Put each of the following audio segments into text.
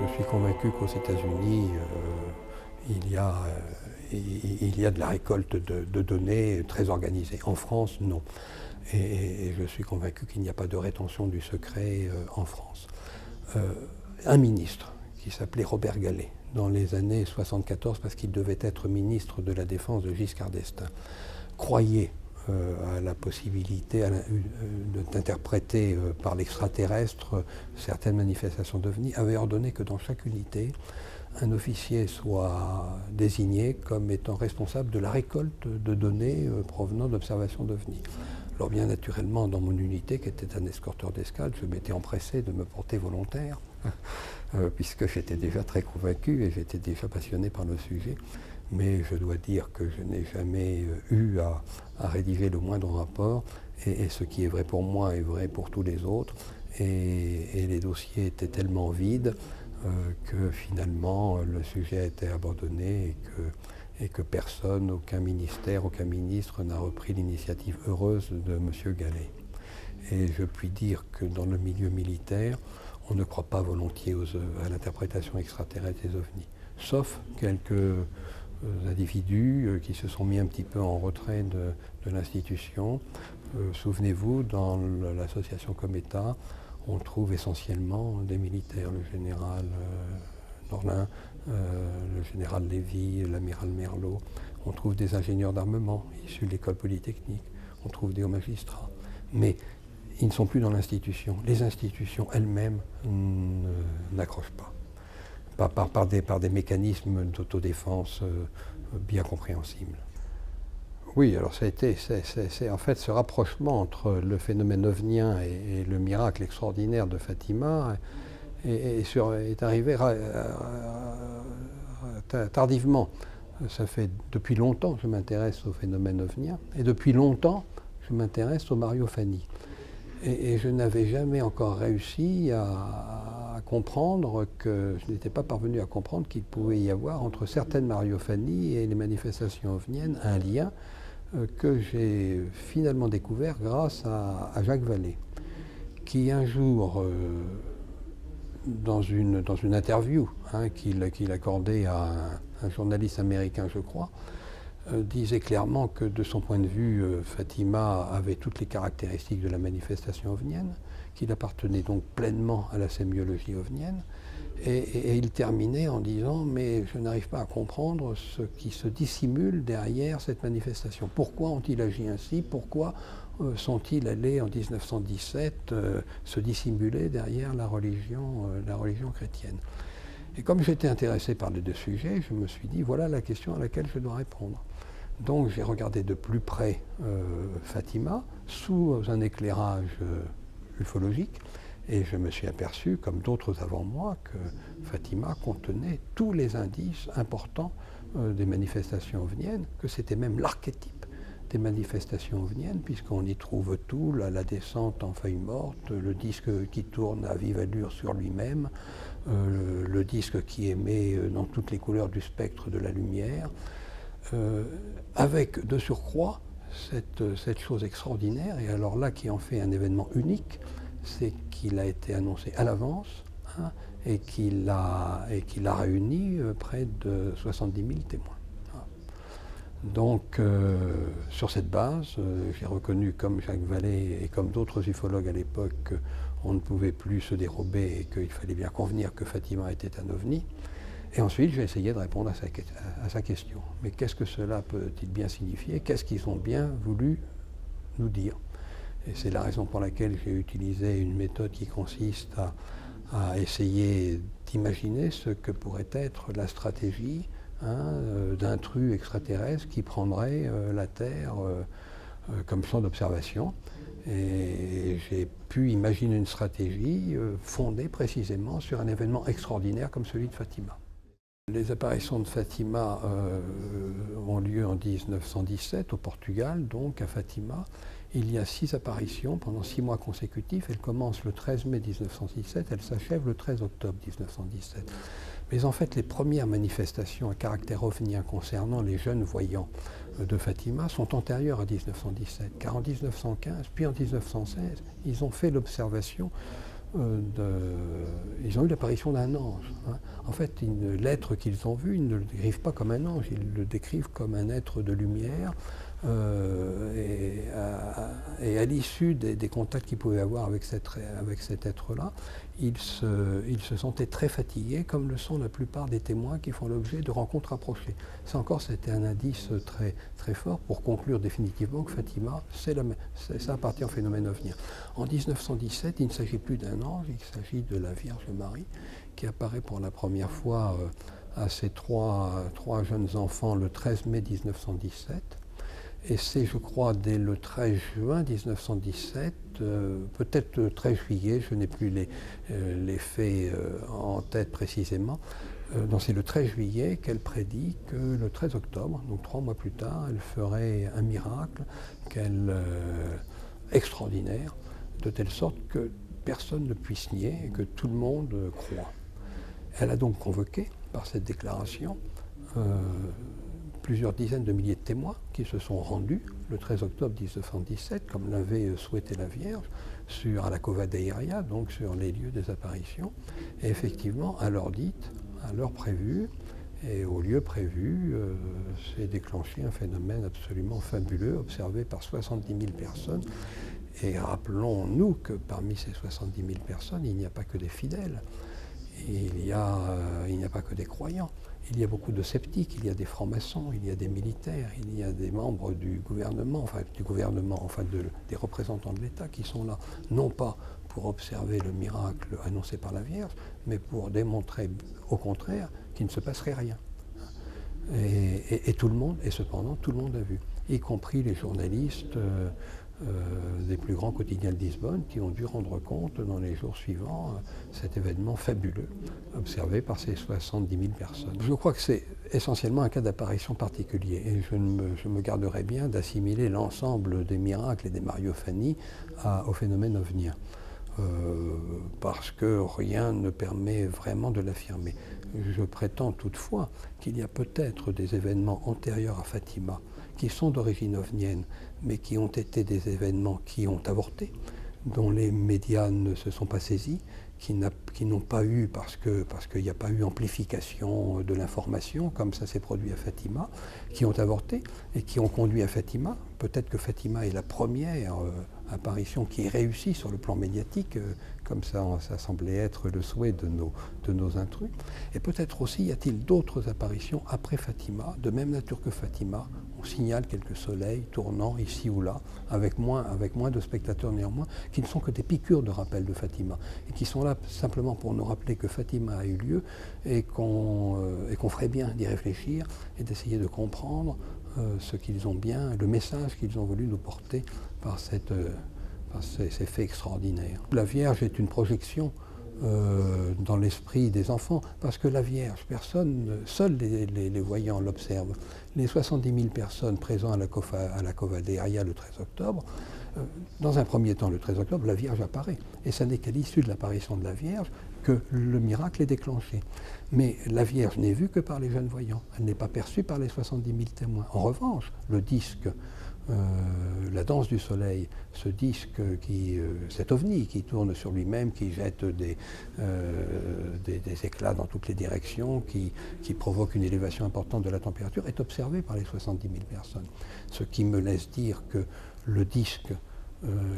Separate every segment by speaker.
Speaker 1: Je suis convaincu qu'aux États-Unis, il y a de la récolte de données très organisée. En France, non. Et je suis convaincu qu'il n'y a pas de rétention du secret en France. Un ministre qui s'appelait Robert Gallet, dans les années 74, parce qu'il devait être ministre de la Défense de Giscard d'Estaing, croyait à la possibilité d'interpréter par l'extraterrestre certaines manifestations d'OVNI, avait ordonné que dans chaque unité, un officier soit désigné comme étant responsable de la récolte de données provenant d'observations d'OVNI. Alors bien naturellement, dans mon unité, qui était un escorteur d'escale, je m'étais empressé de me porter volontaire, puisque j'étais déjà très convaincu et j'étais déjà passionné par le sujet. Mais je dois dire que je n'ai jamais eu à rédiger le moindre rapport, et ce qui est vrai pour moi est vrai pour tous les autres, et les dossiers étaient tellement vides que finalement le sujet a été abandonné et que personne, aucun ministère, aucun ministre n'a repris l'initiative heureuse de M. Gallet. Et je puis dire que dans le milieu militaire, on ne croit pas volontiers à l'interprétation extraterrestre des OVNI, sauf quelques individus qui se sont mis un petit peu en retrait de l'institution. Souvenez-vous, dans l'association Cometa, on trouve essentiellement des militaires, le général Norlin, le général Lévy, l'amiral Merlot. On trouve des ingénieurs d'armement issus de l'école polytechnique, on trouve des hauts magistrats. Mais ils ne sont plus dans l'institution. Les institutions elles-mêmes n'accrochent pas. Par des mécanismes d'autodéfense bien compréhensibles. Oui, alors c'est en fait ce rapprochement entre le phénomène ovnien et le miracle extraordinaire de Fatima est arrivé tardivement. Ça fait depuis longtemps que je m'intéresse au phénomène ovnien, et depuis longtemps je m'intéresse au Mario Fanni. Et je n'avais jamais encore réussi à comprendre je n'étais pas parvenu à comprendre qu'il pouvait y avoir entre certaines mariophannies et les manifestations ovniennes un lien que j'ai finalement découvert grâce à Jacques Vallée, qui un jour, dans une interview qu'il accordait à un journaliste américain, je crois, disait clairement que de son point de vue, Fatima avait toutes les caractéristiques de la manifestation ovnienne, qu'il appartenait donc pleinement à la sémiologie ovnienne, et il terminait en disant « mais je n'arrive pas à comprendre ce qui se dissimule derrière cette manifestation. Pourquoi ont-ils agi ainsi? Pourquoi sont-ils allés en 1917 se dissimuler derrière la religion chrétienne ?» Et comme j'étais intéressé par les deux sujets, je me suis dit, voilà la question à laquelle je dois répondre. Donc j'ai regardé de plus près Fatima, sous un éclairage ufologique, et je me suis aperçu, comme d'autres avant moi, que Fatima contenait tous les indices importants des manifestations ovniennes, que c'était même l'archétype des manifestations ovniennes, puisqu'on y trouve tout, la descente en feuilles mortes, le disque qui tourne à vive allure sur lui-même, le disque qui émet dans toutes les couleurs du spectre de la lumière, avec de surcroît cette chose extraordinaire, et alors là qui en fait un événement unique, c'est qu'il a été annoncé à l'avance et qu'il a réuni près de 70 000 témoins. Donc, sur cette base, j'ai reconnu, comme Jacques Vallée et comme d'autres ufologues à l'époque, qu'on ne pouvait plus se dérober et qu'il fallait bien convenir que Fatima était un ovni. Et ensuite, j'ai essayé de répondre à sa question. Mais qu'est-ce que cela peut-il bien signifier? Qu'est-ce qu'ils ont bien voulu nous dire? Et c'est la raison pour laquelle j'ai utilisé une méthode qui consiste à essayer d'imaginer ce que pourrait être la stratégie d'intrus extraterrestres qui prendraient la Terre comme champ d'observation. Et j'ai pu imaginer une stratégie fondée précisément sur un événement extraordinaire comme celui de Fatima. Les apparitions de Fatima ont lieu en 1917 au Portugal, donc à Fatima. Il y a 6 apparitions pendant 6 mois consécutifs. Elle commence le 13 mai 1917, elle s'achève le 13 octobre 1917. Mais en fait, les premières manifestations à caractère ovnien concernant les jeunes voyants de Fatima sont antérieures à 1917, car en 1915, puis en 1916, ils ont fait l'observation ils ont eu l'apparition d'un ange. Hein. En fait, une lettre qu'ils ont vue, ils ne le décrivent pas comme un ange, ils le décrivent comme un être de lumière. Et à l'issue des contacts qu'ils pouvaient avoir avec cet être-là, ils se sentaient très fatigués, comme le sont la plupart des témoins qui font l'objet de rencontres rapprochées. Ça encore, c'était un indice très, très fort pour conclure définitivement que Fatima, ça appartient au phénomène ovnien. En 1917, il ne s'agit plus d'un ange, il s'agit de la Vierge Marie, qui apparaît pour la première fois à ces trois jeunes enfants le 13 mai 1917. Et c'est, je crois, dès le 13 juin 1917, peut-être le 13 juillet, je n'ai plus les faits en tête précisément, donc c'est le 13 juillet qu'elle prédit que le 13 octobre, donc 3 mois plus tard, elle ferait un miracle extraordinaire, de telle sorte que personne ne puisse nier et que tout le monde croit. Elle a donc convoqué, par cette déclaration, plusieurs dizaines de milliers de témoins qui se sont rendus le 13 octobre 1917, comme l'avait souhaité la Vierge, à la Cova de Iria, donc sur les lieux des apparitions. Et effectivement, à l'heure dite, à l'heure prévue, et au lieu prévu, s'est déclenché un phénomène absolument fabuleux, observé par 70 000 personnes. Et rappelons-nous que parmi ces 70 000 personnes, il n'y a pas que des fidèles, il n'y a pas que des croyants. Il y a beaucoup de sceptiques, il y a des francs-maçons, il y a des militaires, il y a des membres du gouvernement, des représentants de l'État qui sont là, non pas pour observer le miracle annoncé par la Vierge, mais pour démontrer au contraire qu'il ne se passerait rien. Et tout le monde, et cependant tout le monde a vu, y compris les journalistes des plus grands quotidiens de Lisbonne qui ont dû rendre compte dans les jours suivants cet événement fabuleux observé par ces 70 000 personnes. Je crois que c'est essentiellement un cas d'apparition particulier et je me garderai bien d'assimiler l'ensemble des miracles et des mariophanies au phénomène ovnien. Parce que rien ne permet vraiment de l'affirmer. Je prétends toutefois qu'il y a peut-être des événements antérieurs à Fatima qui sont d'origine ovnienne, mais qui ont été des événements qui ont avorté, dont les médias ne se sont pas saisis, qui n'ont pas eu, parce qu'il n'y a pas eu amplification de l'information, comme ça s'est produit à Fatima, qui ont avorté et qui ont conduit à Fatima. Peut-être que Fatima est la première apparition qui est réussie sur le plan médiatique, comme ça semblait être le souhait de nos intrus. Et peut-être aussi y a-t-il d'autres apparitions après Fatima, de même nature que Fatima. On signale quelques soleils tournant ici ou là, avec moins de spectateurs néanmoins, qui ne sont que des piqûres de rappel de Fatima, et qui sont là simplement pour nous rappeler que Fatima a eu lieu, et qu'on ferait bien d'y réfléchir, et d'essayer de comprendre ce qu'ils ont bien, le message qu'ils ont voulu nous porter par ces faits extraordinaires. La Vierge est une projection dans l'esprit des enfants, parce que la Vierge, seuls les voyants l'observent. Les 70 000 personnes présentes à la Cova de Iria le 13 octobre, dans un premier temps, le 13 octobre, la Vierge apparaît. Et ce n'est qu'à l'issue de l'apparition de la Vierge que le miracle est déclenché. Mais la Vierge n'est vue que par les jeunes voyants. Elle n'est pas perçue par les 70 000 témoins. En revanche, le disque, la danse du soleil, ce disque, cet ovni qui tourne sur lui-même, qui jette des éclats dans toutes les directions, qui provoque une élévation importante de la température, est observé par les 70 000 personnes. Ce qui me laisse dire que le disque,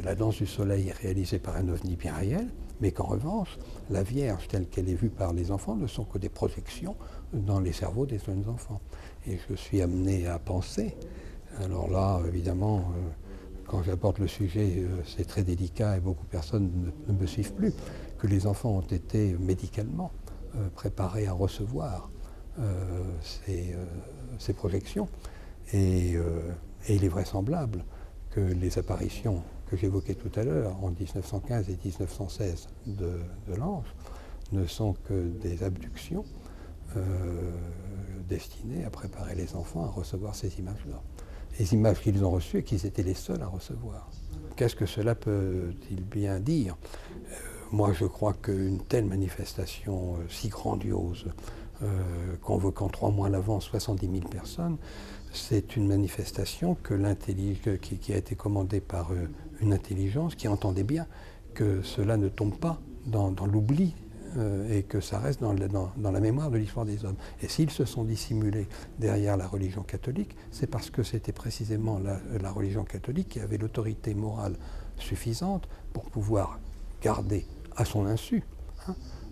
Speaker 1: la danse du soleil, est réalisée par un ovni bien réel, mais qu'en revanche, la Vierge, telle qu'elle est vue par les enfants, ne sont que des projections dans les cerveaux des jeunes enfants. Et je suis amené à penser, alors là, évidemment, quand j'aborde le sujet, c'est très délicat et beaucoup de personnes ne me suivent plus, que les enfants ont été médicalement préparés à recevoir ces projections. Et il est vraisemblable que les apparitions que j'évoquais tout à l'heure, en 1915 et 1916 de l'ange, ne sont que des abductions destinées à préparer les enfants à recevoir ces images-là. Les images qu'ils ont reçues et qu'ils étaient les seuls à recevoir. Qu'est-ce que cela peut-il bien dire ? Moi, je crois qu'une telle manifestation si grandiose, convoquant 3 mois à l'avance 70 000 personnes, c'est une manifestation qui a été commandée par une intelligence qui entendait bien que cela ne tombe pas dans l'oubli et que ça reste dans la mémoire de l'histoire des hommes. Et s'ils se sont dissimulés derrière la religion catholique, c'est parce que c'était précisément la religion catholique qui avait l'autorité morale suffisante pour pouvoir garder à son insu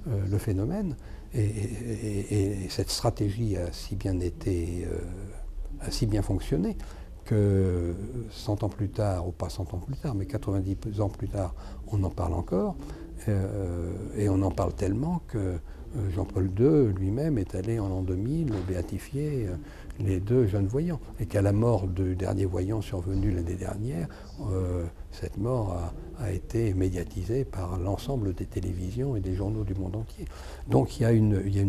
Speaker 1: le phénomène. Et cette stratégie a si bien fonctionné que 100 ans plus tard, ou pas 100 ans plus tard, mais 90 ans plus tard, on en parle encore. Et on en parle tellement que Jean-Paul II lui-même est allé en l'an 2000 béatifier les 2 jeunes voyants. Et qu'à la mort du dernier voyant survenu l'année dernière, cette mort a été médiatisée par l'ensemble des télévisions et des journaux du monde entier. Donc il y a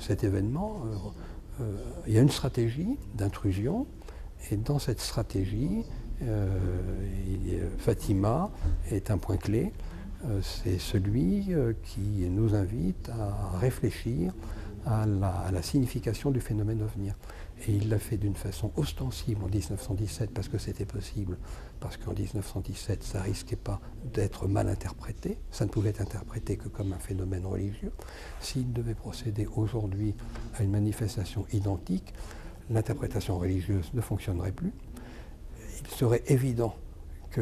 Speaker 1: cet événement, il y a une stratégie d'intrusion, et dans cette stratégie, Fatima est un point clé. C'est celui qui nous invite à réfléchir à la signification du phénomène OVNI. Et il l'a fait d'une façon ostensible en 1917 parce que c'était possible, parce qu'en 1917 ça risquait pas d'être mal interprété, ça ne pouvait être interprété que comme un phénomène religieux. S'il devait procéder aujourd'hui à une manifestation identique, l'interprétation religieuse ne fonctionnerait plus. Il serait évident que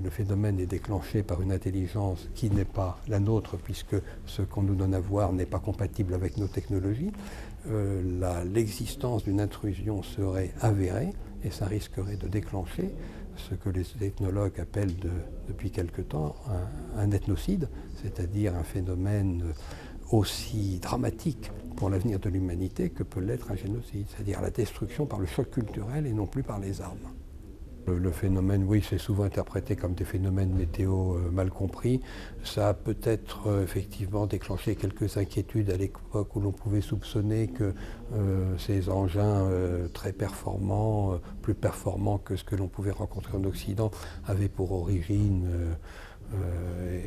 Speaker 1: le phénomène est déclenché par une intelligence qui n'est pas la nôtre, puisque ce qu'on nous donne à voir n'est pas compatible avec nos technologies. L'existence d'une intrusion serait avérée et ça risquerait de déclencher ce que les ethnologues appellent depuis quelque temps un ethnocide, c'est-à-dire un phénomène aussi dramatique pour l'avenir de l'humanité que peut l'être un génocide, c'est-à-dire la destruction par le choc culturel et non plus par les armes. Le phénomène, oui, c'est souvent interprété comme des phénomènes météo mal compris. Ça a peut-être effectivement déclenché quelques inquiétudes à l'époque où l'on pouvait soupçonner que ces engins très performants, plus performants que ce que l'on pouvait rencontrer en Occident, avaient pour origine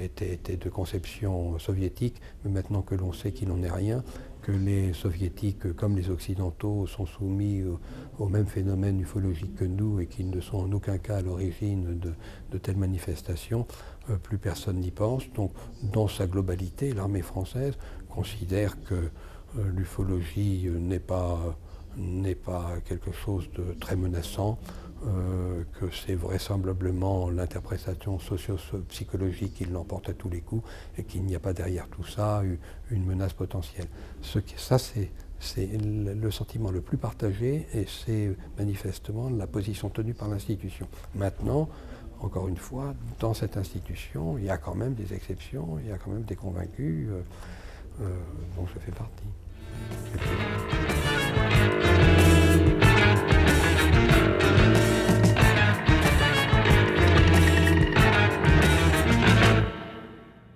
Speaker 1: étaient de conception soviétique. Mais maintenant que l'on sait qu'il n'en est rien, que les soviétiques comme les occidentaux sont soumis au même phénomène ufologique que nous et qu'ils ne sont en aucun cas à l'origine de telles manifestations, plus personne n'y pense. Donc dans sa globalité, l'armée française considère que l'ufologie n'est pas quelque chose de très menaçant, que c'est vraisemblablement l'interprétation socio-psychologique qui l'emporte à tous les coups et qu'il n'y a pas derrière tout ça une menace potentielle. Ça, c'est le sentiment le plus partagé et c'est manifestement la position tenue par l'institution. Maintenant, encore une fois, dans cette institution, il y a quand même des exceptions, il y a quand même des convaincus dont je fais partie.